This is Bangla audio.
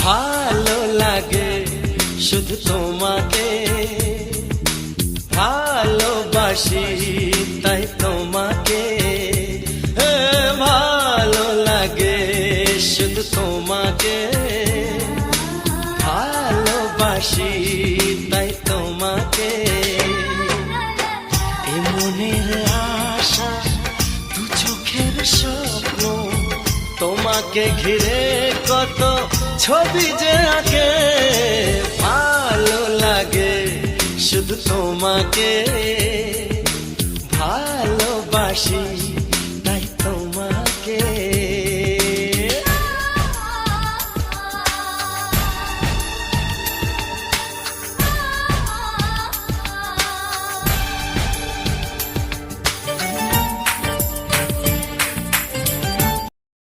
ভালো লাগে শুধু তোমাকে, ভালোবাসি তাই তোমাকে। ভালো লাগে শুধু তোমাকে, ভালোবাসি তাই তোমাকে। এ মনের আশা দু চোখের স্বপ্ন, তোমাকে ঘিরে কত ছবি যে আঁকে। ভালো লাগে শুধু তোমাকে, ভালোবাসি